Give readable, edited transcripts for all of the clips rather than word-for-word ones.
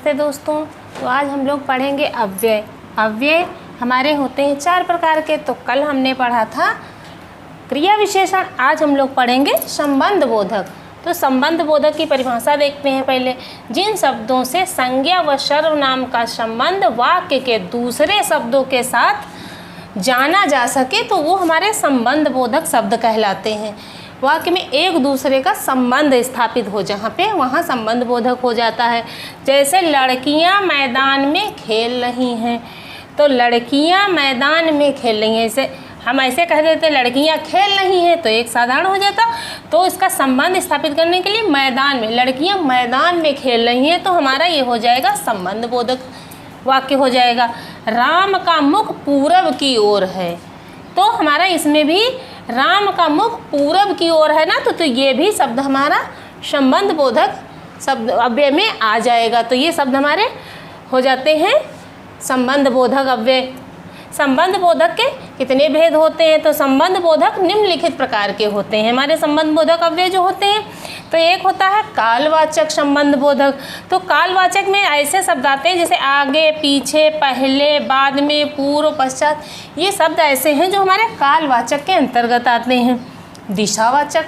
नमस्ते दोस्तों। तो आज हम लोग पढ़ेंगे अव्यय। अव्यय हमारे होते हैं 4 प्रकार के। तो कल हमने पढ़ा था क्रिया विशेषण, आज हम लोग पढ़ेंगे संबंध बोधक। तो संबंध बोधक की परिभाषा देखते हैं पहले। जिन शब्दों से संज्ञा व सर्वनाम का संबंध वाक्य के दूसरे शब्दों के साथ जाना जा सके तो वो हमारे संबंध बोधक शब्द कहलाते हैं। वाक्य में एक दूसरे का संबंध स्थापित हो जहाँ पे वहाँ संबंध बोधक हो जाता है। जैसे लड़कियाँ मैदान में खेल रही हैं, तो लड़कियाँ मैदान में खेल रही हैं, ऐसे हम ऐसे कह देते लड़कियाँ खेल रही हैं तो एक साधारण हो जाता। तो इसका संबंध स्थापित करने के लिए मैदान में, लड़कियाँ मैदान में खेल रही हैं, तो हमारा ये हो जाएगा संबंध बोधक वाक्य हो जाएगा। राम का मुख पूरब की ओर है, तो हमारा इसमें भी राम का मुख पूरब की ओर है ना, तो ये भी शब्द हमारा संबंध बोधक शब्द अव्यय में आ जाएगा। तो ये शब्द हमारे हो जाते हैं संबंध बोधक अव्यय। संबंध बोधक के कितने भेद होते हैं? तो संबंध बोधक निम्नलिखित प्रकार के होते हैं हमारे संबंध बोधक अव्यय जो होते हैं। तो एक होता है कालवाचक संबंध बोधक। तो कालवाचक में ऐसे शब्द आते हैं जैसे आगे, पीछे, पहले, बाद में, पूर्व, पश्चात। ये शब्द ऐसे हैं जो हमारे कालवाचक के अंतर्गत आते हैं। दिशावाचक,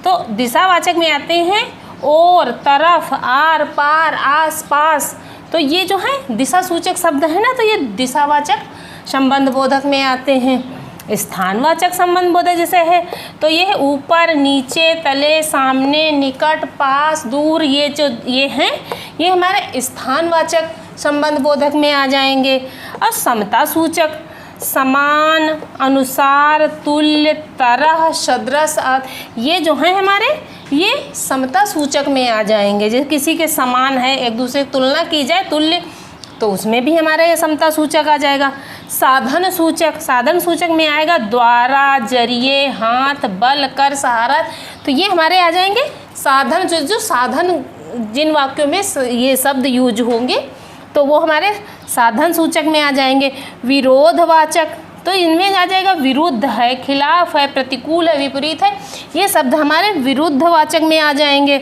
तो दिशावाचक में आते हैं और, तरफ, आर पार, आस पास। तो ये जो है दिशा सूचक शब्द है ना, तो ये दिशावाचक संबंध बोधक में आते हैं। स्थानवाचक संबंध बोधक जैसे है तो ये है ऊपर, नीचे, तले, सामने, निकट, पास, दूर। ये जो ये हैं ये हमारे स्थानवाचक संबंध बोधक में आ जाएंगे। और समता सूचक समान, अनुसार, तुल्य, तरह, सदृश, ये जो हैं हमारे ये समता सूचक में आ जाएंगे। जैसे किसी के समान है, एक दूसरे की तुलना की जाए तुल्य, तो उसमें भी हमारा ये समता सूचक आ जाएगा। साधन सूचक, साधन सूचक में आएगा द्वारा, जरिए, हाथ, बल, कर, सहारा। तो ये हमारे आ जाएंगे साधन, जो साधन जिन वाक्यों में ये शब्द यूज होंगे तो वो हमारे साधन सूचक में आ जाएंगे। विरोधवाचक, तो इनमें आ जाएगा विरुद्ध है, खिलाफ है, प्रतिकूल है, विपरीत है। ये शब्द हमारे विरुद्धवाचक में आ जाएंगे।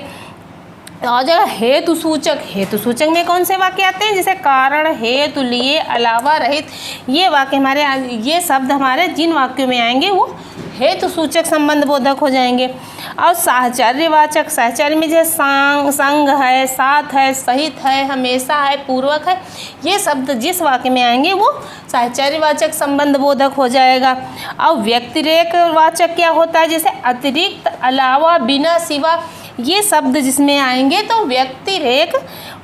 आ जाएगा हेतु सूचक। हेतु सूचक में कौन से वाक्य आते हैं? जैसे कारण, हेतु, लिए, अलावा, रहित। ये वाक्य हमारे, ये शब्द हमारे जिन वाक्यों में आएंगे वो हेतु सूचक संबंध बोधक हो जाएंगे। और साहचर्यवाचक, साहचर्य में जैसे संग है, साथ है, सहित है, हमेशा है, पूर्वक है। ये शब्द जिस वाक्य में आएंगे वो साहचर्यवाचक संबंध बोधक हो जाएगा। और व्यतिरेक वाचक क्या होता है? जैसे अतिरिक्त, अलावा, बिना, सिवा। ये शब्द जिसमें आएंगे तो व्यतिरेक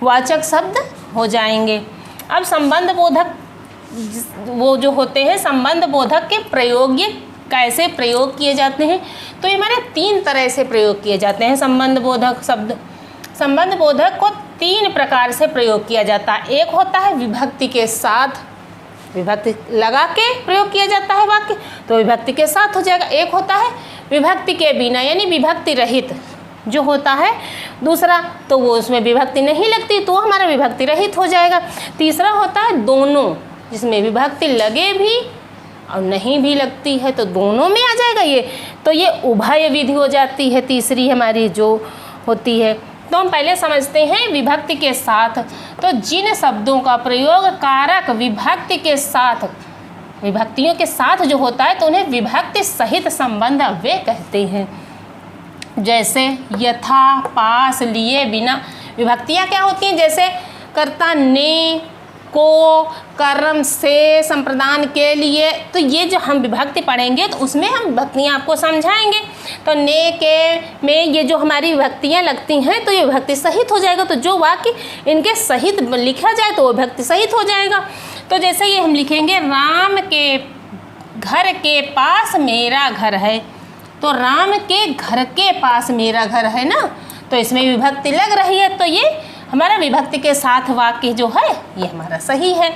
वाचक शब्द हो जाएंगे। अब संबंध बोधक वो जो होते हैं संबंध बोधक के प्रयोग, ये कैसे प्रयोग किए जाते हैं? तो ये हमारे 3 तरह से प्रयोग किए जाते हैं संबंध बोधक शब्द। संबंध बोधक को 3 प्रकार से प्रयोग किया जाता है। एक होता है विभक्ति के साथ, विभक्ति लगा के प्रयोग किया जाता है वाक्य, तो विभक्ति के साथ हो जाएगा। एक होता है विभक्ति के बिना, यानी विभक्ति रहित जो होता है। दूसरा तो वो उसमें विभक्ति नहीं लगती तो हमारा विभक्ति रहित हो जाएगा। तीसरा होता है दोनों, जिसमें विभक्ति लगे भी और नहीं भी लगती है, तो दोनों में आ जाएगा ये। तो ये उभय विधि हो जाती है तीसरी हमारी जो होती है। तो हम पहले समझते हैं विभक्ति के साथ। तो जिन शब्दों का प्रयोग कारक विभक्ति के साथ, विभक्तियों के साथ जो होता है तो उन्हें विभक्ति सहित संबंध अव्यय कहते हैं। जैसे यथा, पास, लिए, बिना। विभक्तियाँ क्या होती हैं? जैसे कर्ता, ने, को, कर्म, से, संप्रदान, के लिए। तो ये जो हम विभक्ति पढ़ेंगे तो उसमें हम विभक्तियाँ आपको समझाएंगे। तो ने, के में ये जो हमारी विभक्तियाँ लगती हैं तो ये विभक्ति सहित हो जाएगा। तो जो वाक्य इनके सहित लिखा जाए तो वो विभक्ति सहित हो जाएगा। तो जैसे ये हम लिखेंगे राम के घर के पास मेरा घर है, तो राम के घर के पास मेरा घर है ना, तो इसमें विभक्ति लग रही है, तो ये हमारा विभक्ति के साथ वाक्य जो है ये हमारा सही है।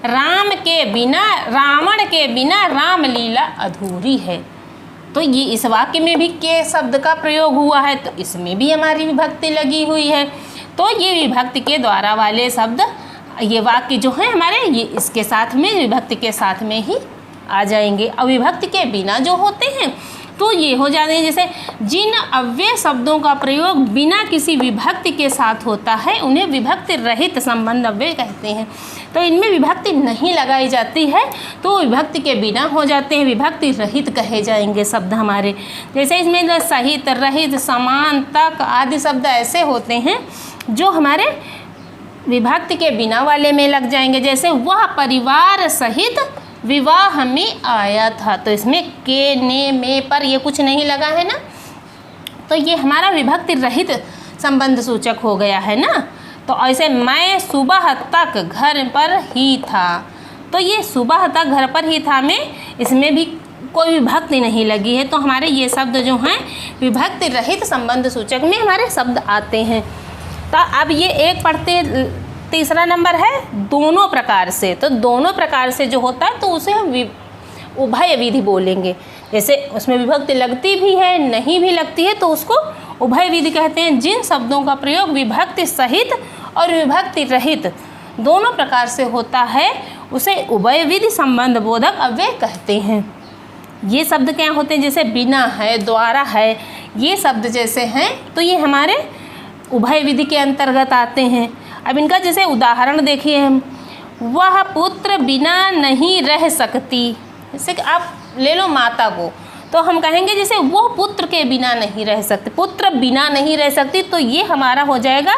राम के बिना, रावण के बिना रामलीला अधूरी है, तो ये इस वाक्य में भी के शब्द का प्रयोग हुआ है, तो इसमें भी हमारी विभक्ति लगी हुई है। तो ये विभक्ति के द्वारा वाले शब्द, ये वाक्य जो है हमारे ये इसके साथ में, विभक्ति के साथ में ही आ जाएंगे। और विभक्ति के बिना जो होते हैं तो ये हो जाते हैं, जैसे जिन अव्यय शब्दों का प्रयोग बिना किसी विभक्ति के साथ होता है उन्हें विभक्ति रहित संबंध अव्यय कहते हैं। तो इनमें विभक्ति नहीं लगाई जाती है तो विभक्ति के बिना हो जाते हैं, विभक्ति रहित कहे जाएंगे शब्द हमारे। जैसे इसमें सहित, रहित, समान, तक आदि शब्द ऐसे होते हैं जो हमारे विभक्ति के बिना वाले में लग जाएंगे। जैसे वह परिवार सहित विवाह में आया था, तो इसमें के, ने, में, पर ये कुछ नहीं लगा है ना, तो ये हमारा विभक्ति रहित संबंध सूचक हो गया है ना। तो ऐसे मैं सुबह तक घर पर ही था, तो ये सुबह तक घर पर ही था में इसमें भी कोई विभक्ति नहीं लगी है, तो हमारे ये शब्द जो हैं विभक्ति रहित संबंध सूचक में हमारे शब्द आते हैं। तो अब ये एक पढ़ते, तीसरा नंबर है दोनों प्रकार से। तो दोनों प्रकार से जो होता है तो उसे हम उभय विधि बोलेंगे। जैसे उसमें विभक्ति लगती भी है, नहीं भी लगती है, तो उसको उभय विधि कहते हैं। जिन शब्दों का प्रयोग विभक्ति सहित और विभक्ति रहित दोनों प्रकार से होता है उसे उभय विधि संबंध बोधक अव्यय कहते हैं। ये शब्द क्या होते हैं, जैसे बिना है, द्वारा है, ये शब्द जैसे हैं तो ये हमारे उभय विधि के अंतर्गत आते हैं। अब इनका जैसे उदाहरण देखिए हम, वह पुत्र बिना नहीं रह सकती। जैसे कि आप ले लो माता को, तो हम कहेंगे जैसे वो पुत्र के बिना नहीं रह सकती, पुत्र बिना नहीं रह सकती, तो ये हमारा हो जाएगा,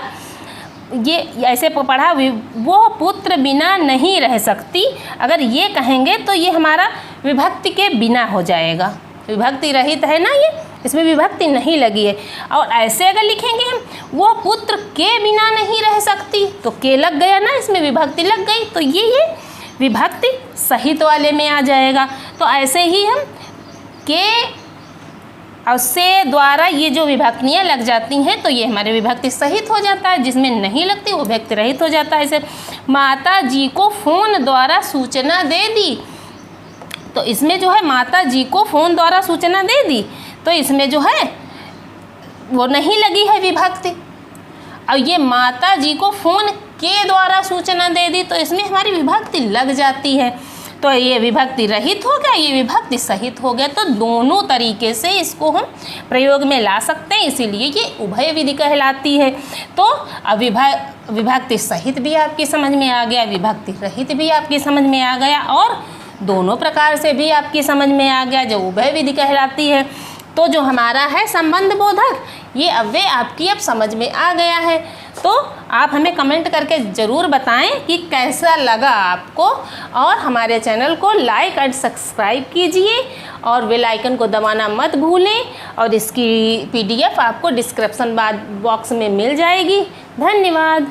ये ऐसे पढ़ा, वो पुत्र बिना नहीं रह सकती। अगर ये कहेंगे तो ये हमारा विभक्ति के बिना हो जाएगा, विभक्ति रहित है ना, ये इसमें विभक्ति नहीं लगी है। और ऐसे अगर लिखेंगे हम, वो पुत्र के बिना नहीं रह सकती, तो के लग गया ना, इसमें विभक्ति लग गई, तो ये विभक्ति सहित वाले में आ जाएगा। तो ऐसे ही हम के और से द्वारा ये जो विभक्तियाँ लग जाती हैं तो ये हमारे विभक्ति सहित हो जाता है, जिसमें नहीं लगती वो विभक्ति रहित हो जाता है। जैसे माता जी को फ़ोन द्वारा सूचना दे दी, तो इसमें जो है माता जी को फ़ोन द्वारा सूचना दे दी, तो इसमें जो है वो नहीं लगी है विभक्ति। और ये माता जी को फ़ोन के द्वारा सूचना दे दी, तो इसमें हमारी विभक्ति लग जाती है, तो ये विभक्ति रहित हो गया, ये विभक्ति सहित हो गया। तो दोनों तरीके से इसको हम प्रयोग में ला सकते हैं, इसीलिए ये उभय विधि कहलाती है। तो विभक्ति सहित भी आपकी समझ में आ गया, विभक्ति रहित भी आपकी समझ में आ गया, और दोनों प्रकार से भी आपकी समझ में आ गया, जो उभय विधि कहलाती है। तो जो हमारा है संबंध बोधक, ये अव्यय आपकी अब समझ में आ गया है। तो आप हमें कमेंट करके ज़रूर बताएं कि कैसा लगा आपको, और हमारे चैनल को लाइक एंड सब्सक्राइब कीजिए और बेल आइकन को दबाना मत भूलें। और इसकी PDF आपको डिस्क्रिप्शन बॉक्स में मिल जाएगी। धन्यवाद।